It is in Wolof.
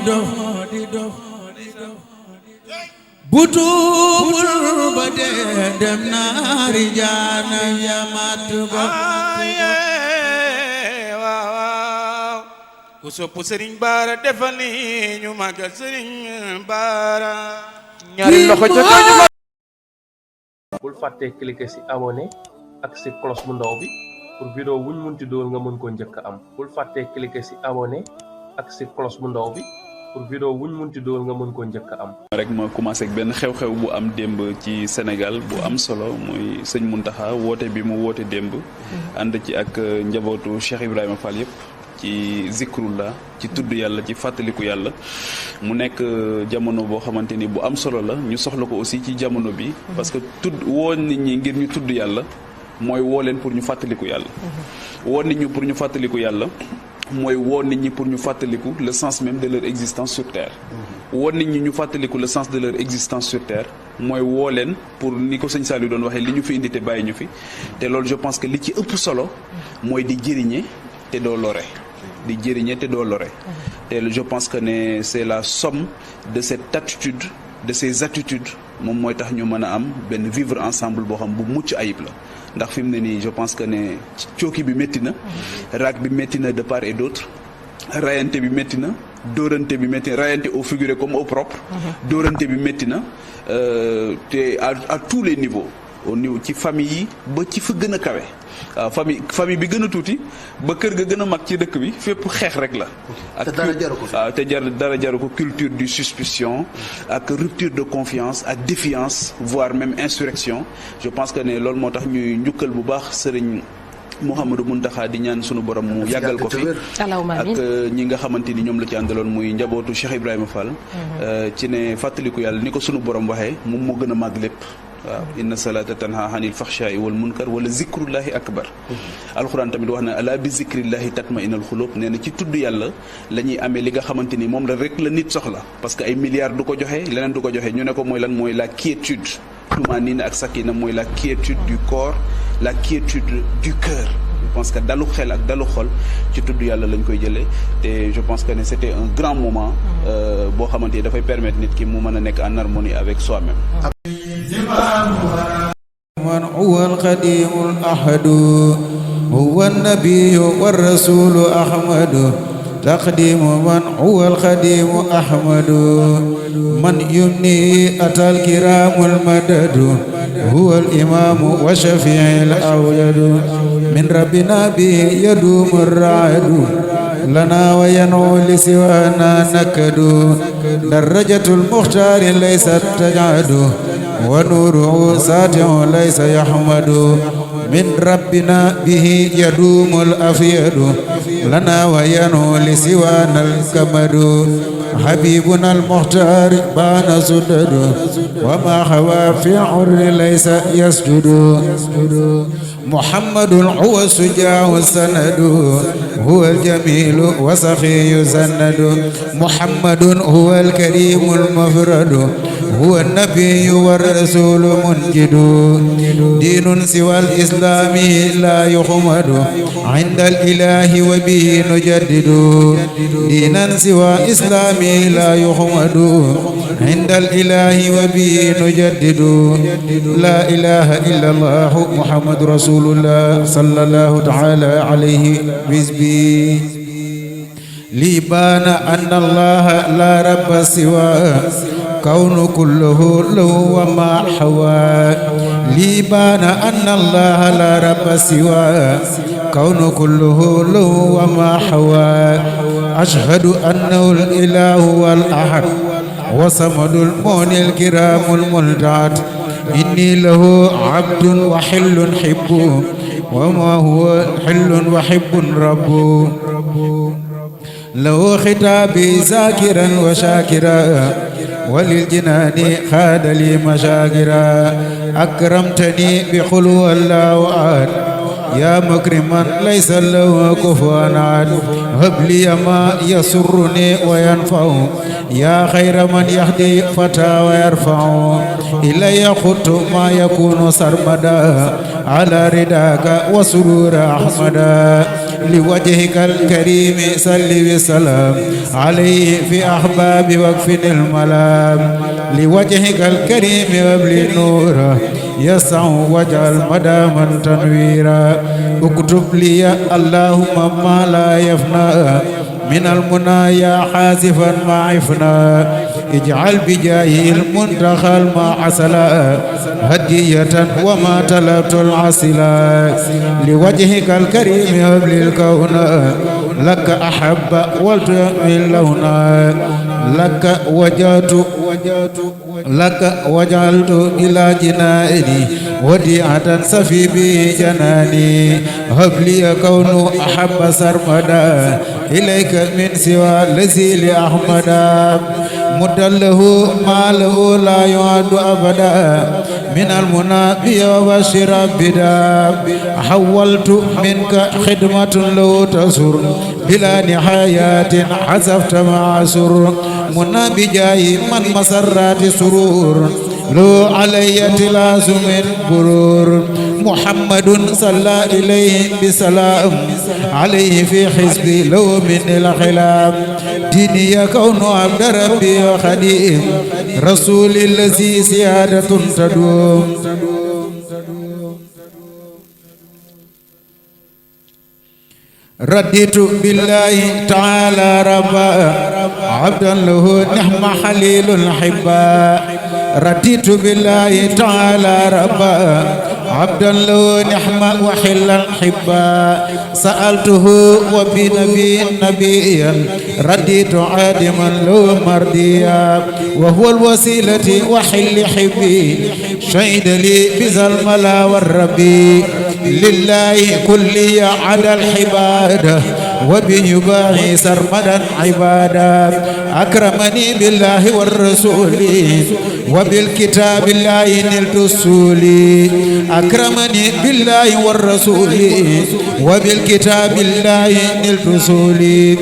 dof butuubul ba dee dem naari jaana yamat ko waaw ku sopp Sëriñ Bara defal ni ñu màggal Sëriñ Bara ñaari loxo ca kaw. bul fàtte cliquer ci abonné ak ci cloche bu ndaw bi pour vidéo wuñ munti doon nga mën ko njëkk am bul fàtte cliquer ci abonné ak ci cloche bu ndaw bi pour vidéo wuñ munti doon nga mën ko njëkk am. rek ma commencé ak benn xew-xew bu am démb ci Sénégal bu am solo muy sëñ Mountakha woote bi mu woote démb. ànd ci ak njabootu Cheikh Ibrahima Fall yëpp. ci zikrullah ci tudd yàlla ci fàttaliku yàlla mu nekk jamono boo xamante ni bu am solo la ñu soxla ko aussi ci jamono bi parce que tudd woo nit ñi ngir ñu tudd yàlla mooy woo leen pour ñu fàttaliku yàlla woo nit ñi pour ñu fàttaliku yàlla mooy woo nit ñi pour ñu fàttaliku le sens même de leur existence sur terre woo nit ñi ñu fàttaliku le sens de leur existence sur terre mooy woo leen pour ni ko sëñ Saliou doon waxee li ñu fi indi te bàyyi ñu fi te loolu je pense que li ci ëpp solo mooy di jëriñe te doo lore di jëriñe te doo lore te je pense que ne c'est la somme de cette attitude de ces attitudes moom mooy tax ñu mën a am benn vivre ensemble boo xam bu mucc ayib la ndax fi mu ne nii je pense que ne cooki bi métti na raak bi métti na de part et d'autre rayante bi métti na dóorante bi métti na rayante au figuré comme au propre dóorante bi métti na te à tous les niveaux au niveau ci famille yi ba ci fa gën a kawe waaw famille bi gën a tuuti ba kër ga gën a mag ci dëkk bi fépp xeex rek la. te dara jaru ko waaw te dara jaru ko culture du suspicion ak rupture de confiance ak défiance voire même insurrection je pense que ne loolu moo tax ñuy njukkal bu baax sëriñ Mouhamadou Mountakha di ñaan sunu borom mu yàggal ko fi ak ñi nga xamante ni ñoom la ci àndaloon muy njabootu Cheikh Ibrahima Fall. ci ne fàttaliku yàlla ni ko sunu borom waxee moom moo gën a màgg lépp. waaw inna salata tanha anil faxshaai wal munkar wala zikrullahi akbar alxuraan tamit wax na ala bi zikrillahi tatma inal xulub nee na ci tudd yàlla la ñuy amee li nga xamante ni moom la rek la nit soxla parce que ay milliards du ko joxe leneen du ko joxe ñu ne ko mooy lan mooy la quiétude tumaanina ak sakina mooy la quiétude du corps la quiétude du cœur je pense que dalu xel ak dalu xol ci tudd yàlla lañ koy jëlee te je pense que ne c'était un grand moment boo xamante ni dafay permettre nit ki mu mën a nekk en harmonie avec soi-même. من هو القديم الأحد هو النبي والرسول أحمد تقديم من هو القديم أحمد من يمني أتى الكرام المدد هو الإمام وشفيع الأوجد من ربنا به يدوم الرعد لنا وينعو لسوانا نكد درجة المختار ليست تجعد ونوره ساتع ليس يحمد من ربنا به يدوم الأفيد لنا وينعو لسوانا الكمد حبيبنا المختار بان سدد وما خوا في عر ليس يسجد محمد هو الشجاع السند هو الجميل وسخي سند محمد هو الكريم المفرد هو النبي والرسول منجد دين سوى الإسلام لا يخمد عند الإله وبه نجدد دينا سوى إسلام لا يخمد عند الإله وبه نجدد لا إله إلا الله محمد رسول الله صلى الله تعالى عليه بحسبه لي بان أن الله لا رب سواه كون كله له وما حوى لي بان أن الله لا رب سواه كون كله له وما حوى أشهد أنه الإله والأحد وصمد المون الكرام الملتعد إني له عبد وحل حب وما هو حل وحب رب له ختابي ذاكرا وشاكرا وللجنان خاد لي مشاكرا أكرمتني بخلو الله أحد يا مكرما ليس له كفوا أحد هب لي ما يسرني وينفع يا خير من يهدي فتى ويرفع إلي خط ما يكون سرمدا على رداك وسرور أحمدا لوجهك الكريم صل وسلام عليه في أحباب وقف الملام لوجهك الكريم وابل نورا يسع واجعل مداما تنويرا اكتب لي اللهم ما لا يفنى من المنايا حاسفا ما عفنا اجعل بجاه المنتخى المعسلا هدية وما طلبت العسلا لوجهك الكريم هب الكون لك أحب ولتؤمن لونا لك وجعلت إلى جنائي وديعة سفي به جناني هب لي كون أحب سرمدا إليك من سوى الذي لأحمدا مدله ما له لا يعد أبدا من المنى وبشر بدا حولت منك خدمة لو تسر بلا نهايات حسبت معسر منى بجاي من مسرات سرور لو علي تلاس من برور محمد صلى إليه بسلام عليه في حزبي لو من الخلاف ديني كون عبد ربي وخديم رسول الذي سيادة تدوم رديت بالله تعالى ربا عبدا له نعم حليل الحبا رديت بالله تعالى ربا عبدا له نعم وحل الحبا سألته وبنبي نبيا رديت عادما له مرديا وهو الوسيلة وحل حبي شهد لي بذا الملا والربي لله كل عدا الحبادة وبيباهي سرمدا عبادا أكرمني بالله والرسول وبالكتاب الله نلت السولي أكرمني بالله والرسول وبالكتاب الله نلت السولي